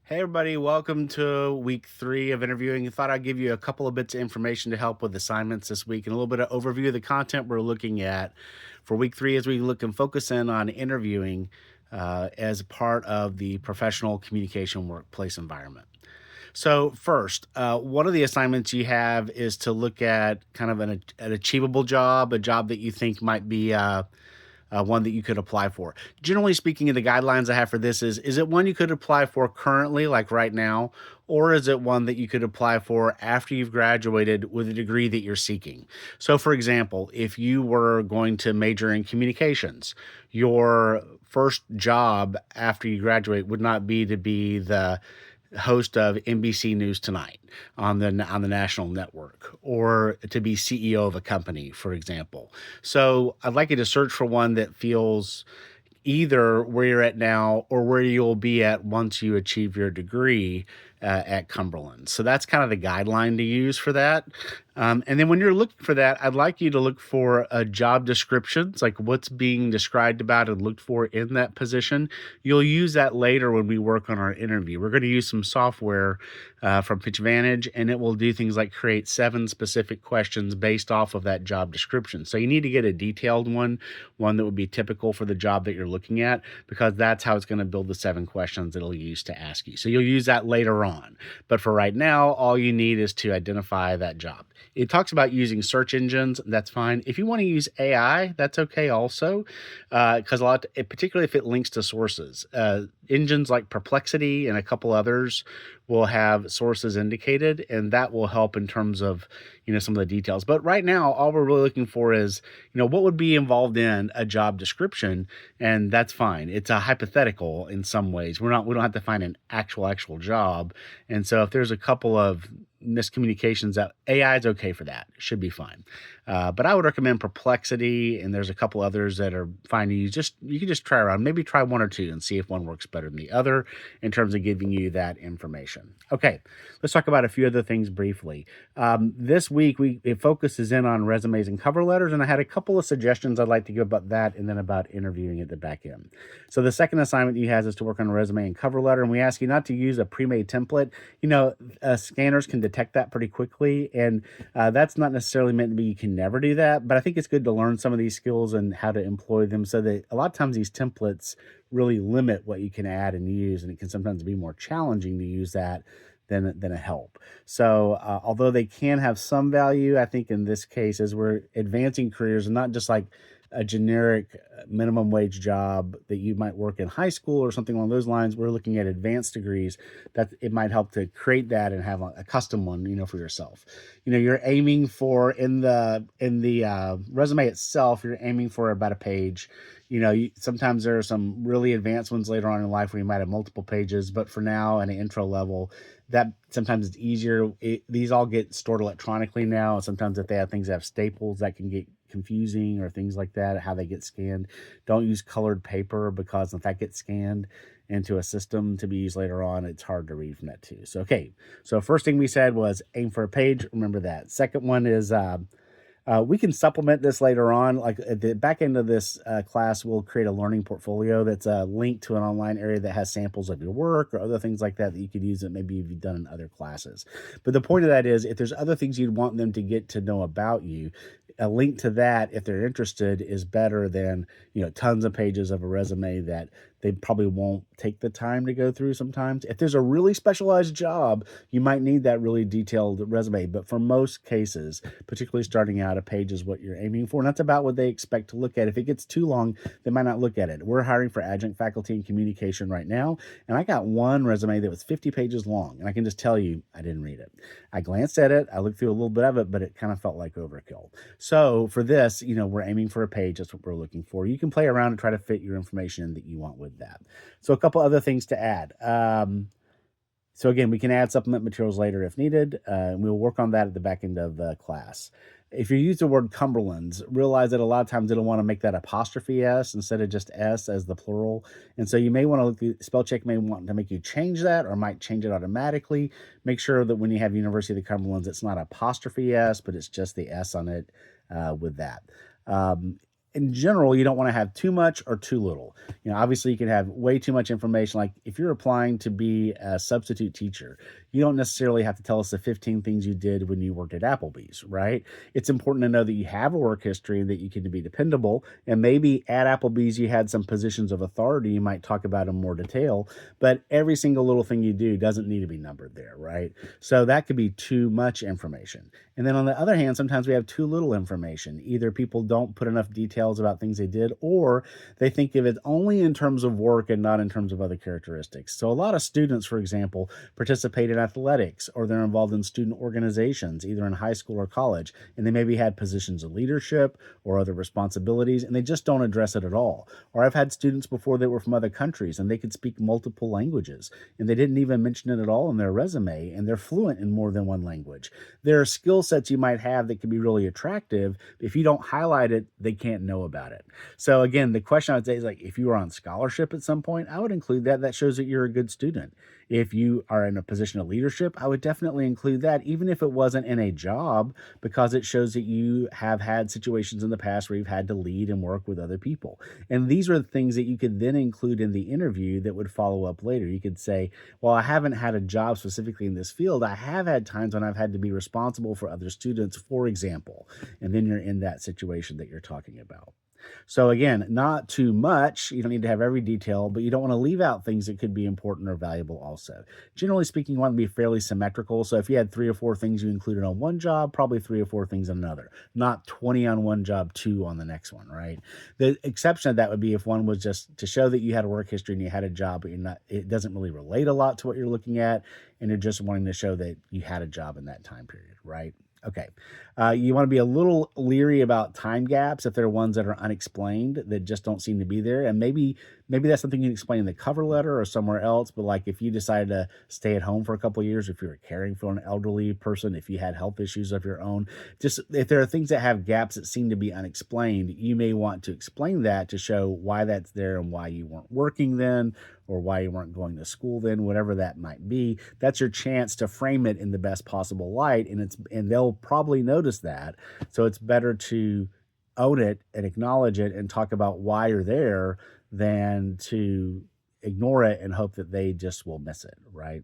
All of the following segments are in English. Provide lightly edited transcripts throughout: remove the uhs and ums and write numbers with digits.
Hey everybody, welcome to week 3 of interviewing. I thought I'd give you a couple of bits of information to help with assignments this week and a little bit of overview of the content we're looking at for week 3 as we look and focus in on interviewing as part of the professional communication workplace environment. So, first, one of the assignments you have is to look at kind of an achievable job, a job that you think might be one that you could apply for. Generally speaking, the guidelines I have for this is it one you could apply for currently, like right now, or is it one that you could apply for after you've graduated with a degree that you're seeking? So, for example, if you were going to major in communications, your first job after you graduate would not be to be the host of NBC News Tonight on the national network, or to be CEO of a company, for example. So I'd like you to search for one that feels either where you're at now or where you'll be at once you achieve your degree at Cumberland. So that's kind of the guideline to use for that. And then when you're looking for that, I'd like you to look for job descriptions, like what's being described about and looked for in that position. You'll use that later when we work on our interview. We're going to use some software from PitchVantage, and it will do things like create 7 specific questions based off of that job description. So you need to get a detailed one that would be typical for the job that you're looking at, because that's how it's going to build the 7 questions it'll use to ask you. So you'll use that later on. But for right now, all you need is to identify that job. It talks about using search engines. That's fine. If you want to use AI, that's okay also, because particularly if it links to sources. Engines like Perplexity and a couple others will have sources indicated, and that will help in terms of some of the details. But right now, all we're really looking for is what would be involved in a job description, and that's fine. It's a hypothetical in some ways. We don't have to find an actual job, and so if there's a couple of miscommunications, that AI is okay for that. It should be fine. But I would recommend Perplexity, and there's a couple others that are fine to use. You can just try around. Maybe try one or two and see if one works better than the other in terms of giving you that information. Okay, let's talk about a few other things briefly. This week it focuses in on resumes and cover letters, and I had a couple of suggestions I'd like to give about that, and then about interviewing at the back end. So the second assignment you has is to work on a resume and cover letter, and we ask you not to use a pre-made template. Scanners can detect that pretty quickly, and that's not necessarily meant to be you can never do that, but I think it's good to learn some of these skills and how to employ them, so that a lot of times these templates really limit what you can add and use, and it can sometimes be more challenging to use that than a help. So although they can have some value, I think in this case, as we're advancing careers and not just like a generic minimum wage job that you might work in high school or something along those lines, we're looking at advanced degrees, that it might help to create that and have a custom one, for yourself. You're aiming for in the resume itself, you're aiming for about a page. Sometimes there are some really advanced ones later on in life where you might have multiple pages, but for now, at an intro level, that sometimes it's easier. These all get stored electronically now. Sometimes if they have things that have staples, that can get confusing, or things like that, how they get scanned. Don't use colored paper, because if that gets scanned into a system to be used later on, it's hard to read from that too. So, okay. So first thing we said was aim for a page. Remember that. Second one is we can supplement this later on. Like at the back end of this class, we'll create a learning portfolio that's a link to an online area that has samples of your work or other things like that you could use that maybe you've done in other classes. But the point of that is, if there's other things you'd want them to get to know about you, a link to that, if they're interested, is better than tons of pages of a resume that they probably won't take the time to go through sometimes. If there's a really specialized job, you might need that really detailed resume. But for most cases, particularly starting out, a page is what you're aiming for. And that's about what they expect to look at. If it gets too long, they might not look at it. We're hiring for adjunct faculty in communication right now, and I got one resume that was 50 pages long. And I can just tell you, I didn't read it. I glanced at it, I looked through a little bit of it, but it kind of felt like overkill. So for this, we're aiming for a page. That's what we're looking for. You can play around and try to fit your information that you want with that. So a couple other things to add. So again, we can add supplement materials later if needed, and we'll work on that at the back end of the class. If you use the word Cumberlands, realize that a lot of times it'll want to make that apostrophe S instead of just S as the plural. And so you may want to spell check may want to make you change that, or might change it automatically. Make sure that when you have University of the Cumberlands, it's not apostrophe S, but it's just the S on it with that. in general, you don't want to have too much or too little. Obviously, you can have way too much information. Like if you're applying to be a substitute teacher, you don't necessarily have to tell us the 15 things you did when you worked at Applebee's, right? It's important to know that you have a work history and that you can be dependable. And maybe at Applebee's, you had some positions of authority. You might talk about in more detail, but every single little thing you do doesn't need to be numbered there, right? So that could be too much information. And then on the other hand, sometimes we have too little information. Either people don't put enough details about things they did, or they think of it only in terms of work and not in terms of other characteristics. So a lot of students, for example, participate in athletics or they're involved in student organizations, either in high school or college, and they maybe had positions of leadership or other responsibilities, and they just don't address it at all. Or I've had students before that were from other countries and they could speak multiple languages, and they didn't even mention it at all in their resume, and they're fluent in more than one language. There are skill sets you might have that can be really attractive. If you don't highlight it, they can't know about it. So again, the question I would say is like, if you were on scholarship at some point, I would include that. That shows that you're a good student. If you are in a position of leadership, I would definitely include that, even if it wasn't in a job, because it shows that you have had situations in the past where you've had to lead and work with other people. And these are the things that you could then include in the interview that would follow up later. You could say, well, I haven't had a job specifically in this field. I have had times when I've had to be responsible for other students, for example. And then you're in that situation that you're talking about. So again, not too much. You don't need to have every detail, but you don't want to leave out things that could be important or valuable also. Generally speaking, you want to be fairly symmetrical. So if you had 3 or 4 things you included on one job, probably 3 or 4 things on another, not 20 on one job, 2 on the next one, right? The exception of that would be if one was just to show that you had a work history and you had a job, but it doesn't really relate a lot to what you're looking at. And you're just wanting to show that you had a job in that time period, right? Okay. You want to be a little leery about time gaps if there are ones that are unexplained that just don't seem to be there. And maybe that's something you can explain in the cover letter or somewhere else. But like if you decided to stay at home for a couple of years, if you were caring for an elderly person, if you had health issues of your own, just if there are things that have gaps that seem to be unexplained, you may want to explain that to show why that's there and why you weren't working then or why you weren't going to school then, whatever that might be. That's your chance to frame it in the best possible light, and they'll probably notice that. So it's better to own it and acknowledge it and talk about why you're there than to ignore it and hope that they just will miss it, right?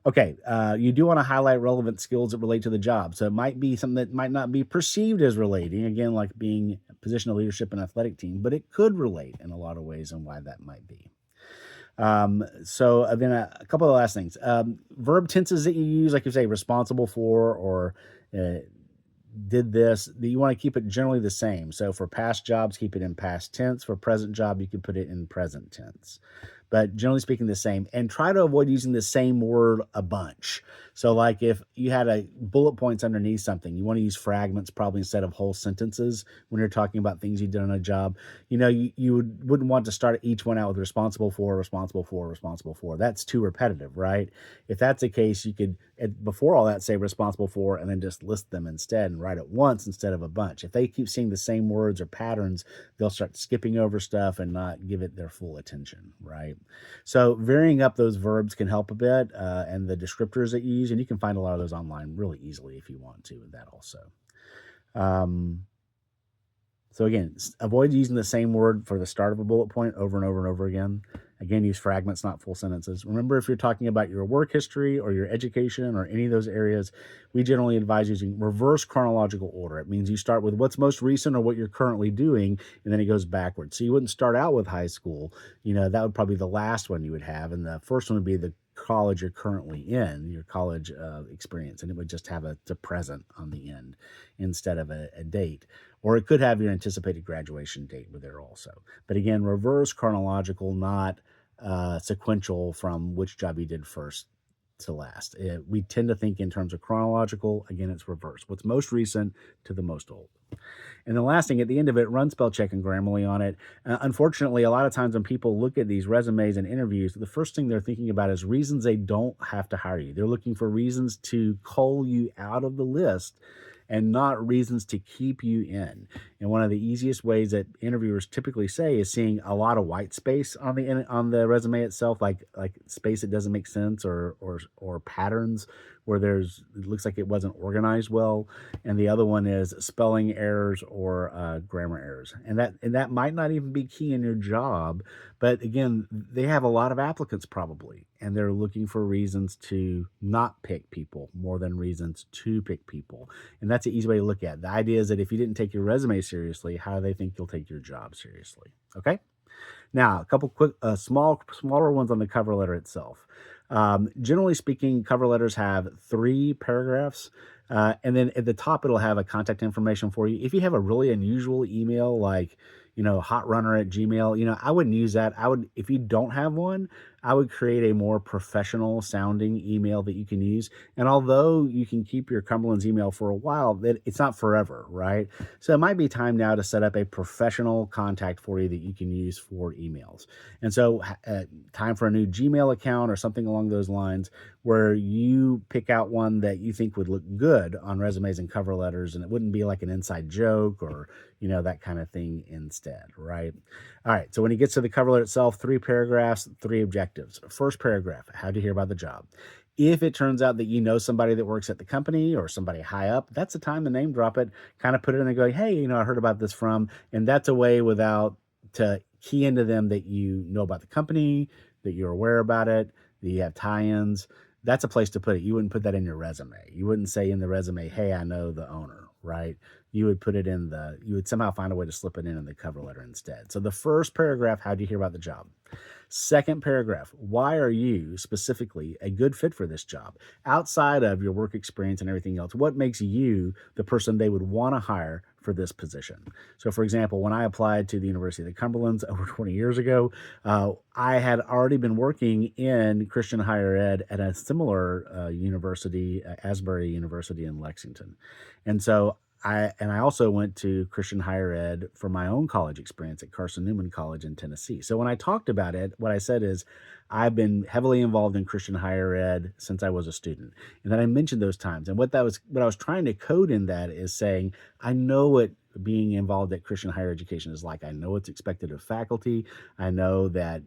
Okay, you do want to highlight relevant skills that relate to the job. So it might be something that might not be perceived as relating, again, like being a position of leadership in an athletic team, but it could relate in a lot of ways and why that might be. So then a couple of last things. Verb tenses that you use, like you say, responsible for or uh, did this, you want to keep it generally the same. So for past jobs, keep it in past tense. For present job, you can put it in present tense. But generally speaking, the same. And try to avoid using the same word a bunch. So like if you had a bullet points underneath something, you want to use fragments probably instead of whole sentences when you're talking about things you did on a job. You wouldn't want to start each one out with responsible for, responsible for, responsible for. That's too repetitive, right? If that's the case, you could, before all that, say responsible for, and then just list them instead and write it once instead of a bunch. If they keep seeing the same words or patterns, they'll start skipping over stuff and not give it their full attention, right? So varying up those verbs can help a bit, and the descriptors that you use, and you can find a lot of those online really easily if you want to with that also. Um, so again, avoid using the same word for the start of a bullet point over and over and over again. Again, use fragments, not full sentences. Remember, if you're talking about your work history or your education or any of those areas, we generally advise using reverse chronological order. It means you start with what's most recent or what you're currently doing, and then it goes backwards. So you wouldn't start out with high school. That would probably be the last one you would have, and the first one would be the college you're currently in, your college experience, and it would just have the present on the end instead of a date. Or it could have your anticipated graduation date with there also. But again, reverse chronological, not sequential from which job you did first to last. We tend to think in terms of chronological. Again, it's reverse. What's most recent to the most old. And the last thing at the end of it, run spell check and Grammarly on it. Unfortunately, a lot of times when people look at these resumes and interviews, the first thing they're thinking about is reasons they don't have to hire you. They're looking for reasons to cull you out of the list and not reasons to keep you in. And one of the easiest ways that interviewers typically say is seeing a lot of white space on the resume itself, like space that doesn't make sense, or patterns where it looks like it wasn't organized well. And the other one is spelling errors or grammar errors, and that might not even be key in your job, but again, they have a lot of applicants probably, and they're looking for reasons to not pick people more than reasons to pick people. And that's an easy way to look at it. The idea is that if you didn't take your resume seriously, how do they think you'll take your job seriously? Okay. Now, a couple quick, smaller ones on the cover letter itself. Generally speaking, cover letters have 3 paragraphs, and then at the top it'll have a contact information for you. If you have a really unusual email, like hotrunner at Gmail, I wouldn't use that. I would, if you don't have one, I would create a more professional sounding email that you can use. And although you can keep your Cumberland's email for a while, that it's not forever, right? So it might be time now to set up a professional contact for you that you can use for emails. And so, time for a new Gmail account or something along those lines, where you pick out one that you think would look good on resumes and cover letters, and it wouldn't be like an inside joke or, that kind of thing instead, right? All right. So when he gets to the cover letter itself, 3 paragraphs, 3 objectives. First paragraph, how'd you hear about the job? If it turns out that you know somebody that works at the company or somebody high up, that's the time to name drop it, kind of put it in and go, hey, I heard about this from, and that's a way without to key into them that you know about the company, that you're aware about it, that you have tie-ins. That's a place to put it. You wouldn't put that in your resume. You wouldn't say in the resume, hey, I know the owner, right? You would put it you would somehow find a way to slip it in the cover letter instead. So the first paragraph, how do you hear about the job? Second paragraph, why are you specifically a good fit for this job? Outside of your work experience and everything else, what makes you the person they would want to hire for this position? So, for example, when I applied to the University of the Cumberlands over 20 years ago, I had already been working in Christian higher ed at a similar university, Asbury University in Lexington. And so I also went to Christian higher ed for my own college experience at Carson Newman College in Tennessee. So when I talked about it, what I said is I've been heavily involved in Christian higher ed since I was a student. And then I mentioned those times. And what I was trying to code in that is saying, I know what being involved at Christian higher education is like. I know what's expected of faculty. I know that,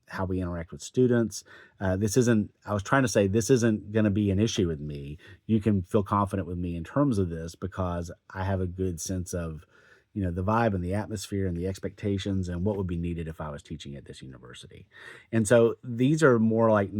how we interact with students. I was trying to say, this isn't going to be an issue with me. You can feel confident with me in terms of this because I have a good sense of, the vibe and the atmosphere and the expectations and what would be needed if I was teaching at this university. And so these are more like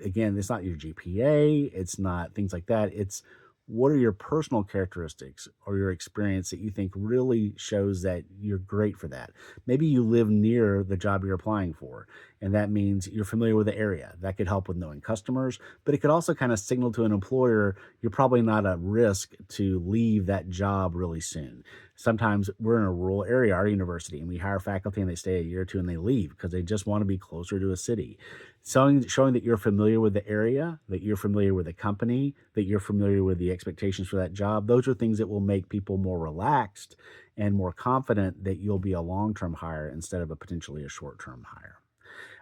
again, it's not your GPA. It's not things like that. It's what are your personal characteristics or your experience that you think really shows that you're great for that? Maybe you live near the job you're applying for, and that means you're familiar with the area. That could help with knowing customers, but it could also kind of signal to an employer you're probably not at risk to leave that job really soon. Sometimes we're in a rural area, our university, and we hire faculty and they stay a year or two and they leave because they just want to be closer to a city. Showing that you're familiar with the area, that you're familiar with the company, that you're familiar with the expectations for that job, those are things that will make people more relaxed and more confident that you'll be a long-term hire instead of potentially a short-term hire.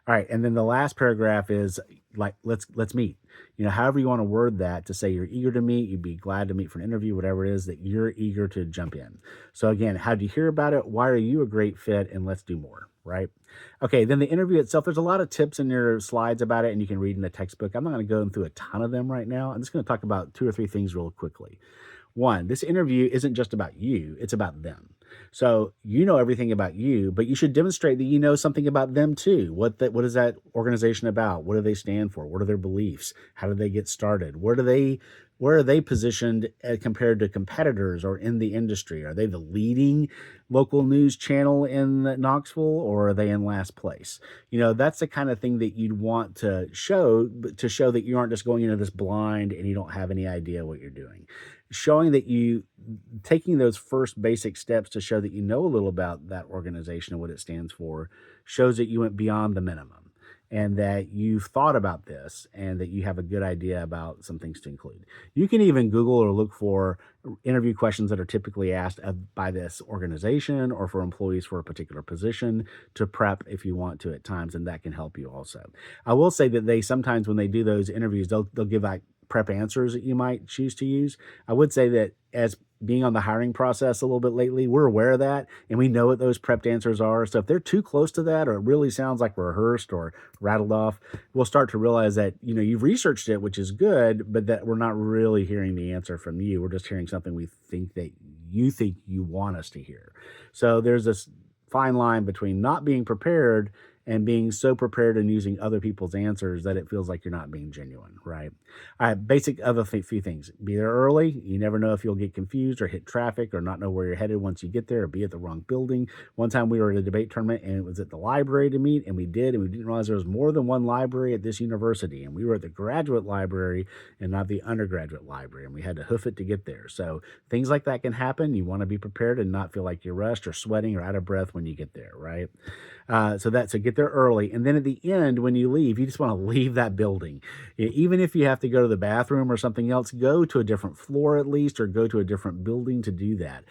All right, and then the last paragraph is like, let's meet. However you want to word that to say you're eager to meet, you'd be glad to meet for an interview, whatever it is, that you're eager to jump in. So again, how do you hear about it? Why are you a great fit? And let's do more, right? Okay, then the interview itself, there's a lot of tips in your slides about it, and you can read in the textbook. I'm not going to go through a ton of them right now. I'm just going to talk about 2 or 3 things real quickly. One, this interview isn't just about you, it's about them. So you know everything about you, but you should demonstrate that you know something about them too. What is that organization about? What do they stand for? What are their beliefs? How did they get started? Where are they positioned compared to competitors or in the industry? Are they the leading local news channel in Knoxville, or are they in last place? That's the kind of thing that you'd want to show that you aren't just going into this blind and you don't have any idea what you're doing. Showing that taking those first basic steps to show that you know a little about that organization and what it stands for shows that you went beyond the minimum and that you've thought about this and that you have a good idea about some things to include. You can even Google or look for interview questions that are typically asked by this organization or for employees for a particular position to prep if you want to at times, and that can help you also. I will say that they sometimes, when they do those interviews, they'll give like prep answers that you might choose to use. I would say that as being on the hiring process a little bit lately, we're aware of that and we know what those prepped answers are. So if they're too close to that, or it really sounds like rehearsed or rattled off, we'll start to realize that, you've researched it, which is good, but that we're not really hearing the answer from you. We're just hearing something we think you want us to hear. So there's this fine line between not being prepared and being so prepared and using other people's answers that it feels like you're not being genuine, right? Basic other few things. Be there early. You never know if you'll get confused or hit traffic or not know where you're headed once you get there, or be at the wrong building. One time we were at a debate tournament and it was at the library to meet, and we didn't realize there was more than one library at this university, and we were at the graduate library and not the undergraduate library, and we had to hoof it to get there. So things like that can happen. You want to be prepared and not feel like you're rushed or sweating or out of breath when you get there, right? So get there early. And then at the end, when you leave, you just want to leave that building. Even if you have to go to the bathroom or something else, go to a different floor at least, or go to a different building to do that.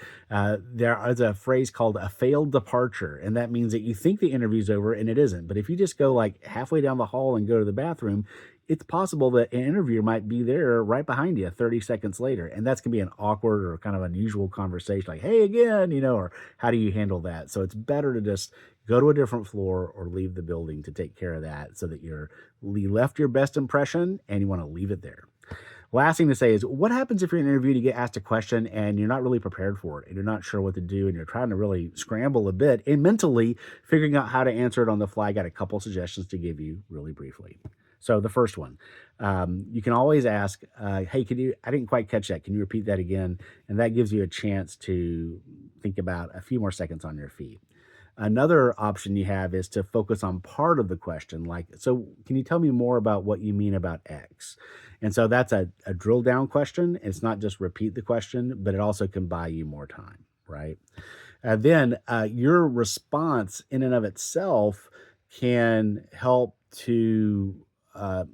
There is a phrase called a failed departure. And that means that you think the interview's over and it isn't. But if you just go like halfway down the hall and go to the bathroom, it's possible that an interviewer might be there right behind you 30 seconds later. And that's going to be an awkward or kind of unusual conversation, like, hey, again, or how do you handle that? So it's better to just go to a different floor or leave the building to take care of that, so that you left your best impression and you want to leave it there. Last thing to say is, what happens if you're in an interview and you get asked a question and you're not really prepared for it and you're not sure what to do and you're trying to really scramble a bit and mentally figuring out how to answer it on the fly? I got a couple suggestions to give you really briefly. So the first one, you can always ask, hey, I didn't quite catch that. Can you repeat that again? And that gives you a chance to think about a few more seconds on your feet. Another option you have is to focus on part of the question, like, so can you tell me more about what you mean about X? And so that's a drill down question. It's not just repeat the question, but it also can buy you more time, right? Then your response in and of itself can help to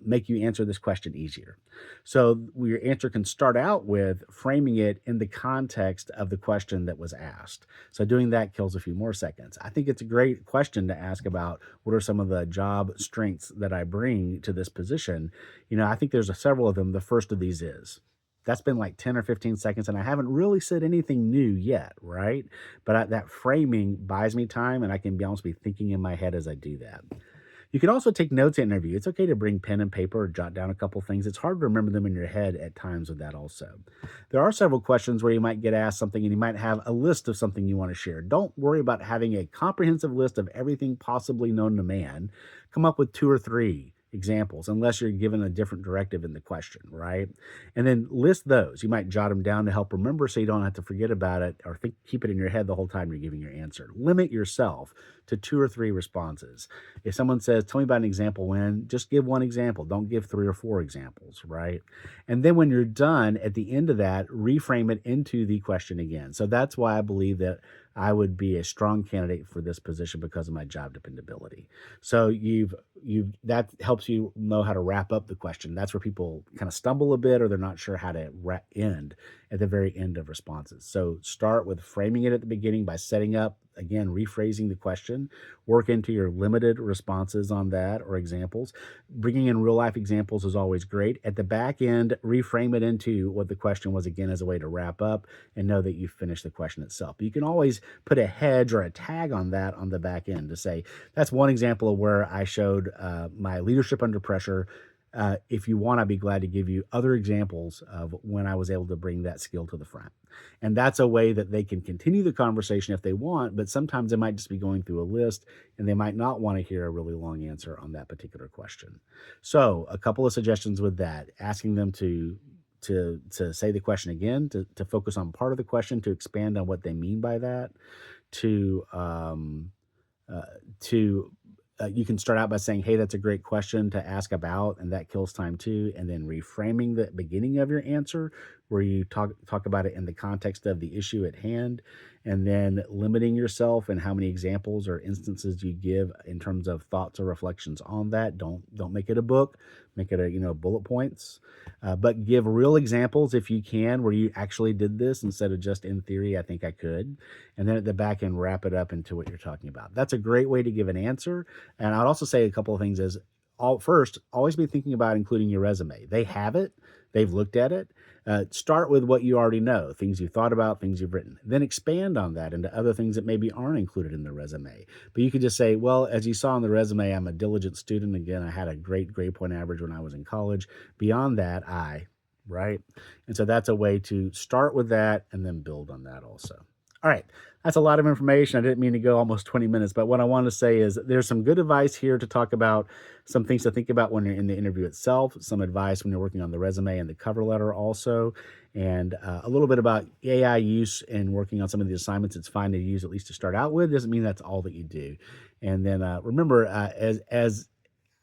make you answer this question easier. So your answer can start out with framing it in the context of the question that was asked. So doing that kills a few more seconds. I think it's a great question to ask about what are some of the job strengths that I bring to this position. I think there's several of them. The first of these is, that's been like 10 or 15 seconds, and I haven't really said anything new yet, right? But that framing buys me time, and I can almost be thinking in my head as I do that. You can also take notes in an interview. It's okay to bring pen and paper or jot down a couple things. It's hard to remember them in your head at times with that also. There are several questions where you might get asked something and you might have a list of something you want to share. Don't worry about having a comprehensive list of everything possibly known to man. Come up with 2 or 3 examples, unless you're given a different directive in the question, right? And then list those. You might jot them down to help remember, so you don't have to forget about it or keep it in your head the whole time you're giving your answer. Limit yourself to 2 or 3 responses. If someone says, tell me about an example when, just give 1 example. Don't give 3 or 4 examples, right? And then when you're done, at the end of that, reframe it into the question again. So that's why I believe that I would be a strong candidate for this position, because of my job dependability. So that helps you know how to wrap up the question. That's where people kind of stumble a bit, or they're not sure how to end at the very end of responses. So start with framing it at the beginning by setting up, again, rephrasing the question, work into your limited responses on that or examples. Bringing in real life examples is always great. At the back end, reframe it into what the question was, again, as a way to wrap up and know that you finished the question itself. But you can always put a hedge or a tag on that on the back end to say, that's one example of where I showed my leadership under pressure. If you want, I'd be glad to give you other examples of when I was able to bring that skill to the front. And that's a way that they can continue the conversation if they want, but sometimes they might just be going through a list and they might not want to hear a really long answer on that particular question. So a couple of suggestions with that, asking them to say the question again, to focus on part of the question, to expand on what they mean by that, you can start out by saying, hey, that's a great question to ask about, and that kills time too. And then reframing the beginning of your answer, where you talk about it in the context of the issue at hand, and then limiting yourself and how many examples or instances you give in terms of thoughts or reflections on that. Don't make it a book, make it a bullet points, but give real examples if you can, where you actually did this instead of just in theory, I think I could. And then at the back end, wrap it up into what you're talking about. That's a great way to give an answer. And I'd also say a couple of things is, all first, always be thinking about including your resume. They have it, they've looked at it. Start with what you already know, things you've thought about, things you've written. Then expand on that into other things that maybe aren't included in the resume. But you could just say, well, as you saw in the resume, I'm a diligent student. Again, I had a great grade point average when I was in college. Beyond that, right? And so that's a way to start with that and then build on that also. All right. That's a lot of information. I didn't mean to go almost 20 minutes, but what I want to say is there's some good advice here to talk about, some things to think about when you're in the interview itself, some advice when you're working on the resume and the cover letter also, and a little bit about AI use and working on some of the assignments. It's fine to use at least to start out with. Doesn't mean that's all that you do. And then remember, as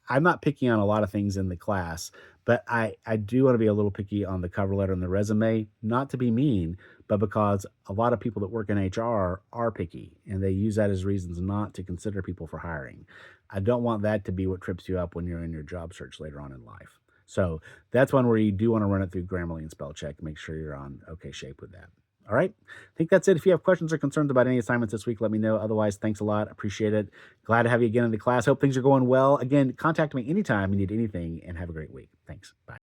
I'm not picky on a lot of things in the class, but I do want to be a little picky on the cover letter and the resume, not to be mean, but because a lot of people that work in HR are picky and they use that as reasons not to consider people for hiring. I don't want that to be what trips you up when you're in your job search later on in life. So that's one where you do want to run it through Grammarly and spell check, make sure you're on okay shape with that. All right. I think that's it. If you have questions or concerns about any assignments this week, let me know. Otherwise, thanks a lot. Appreciate it. Glad to have you again in the class. Hope things are going well. Again, contact me anytime you need anything and have a great week. Thanks. Bye.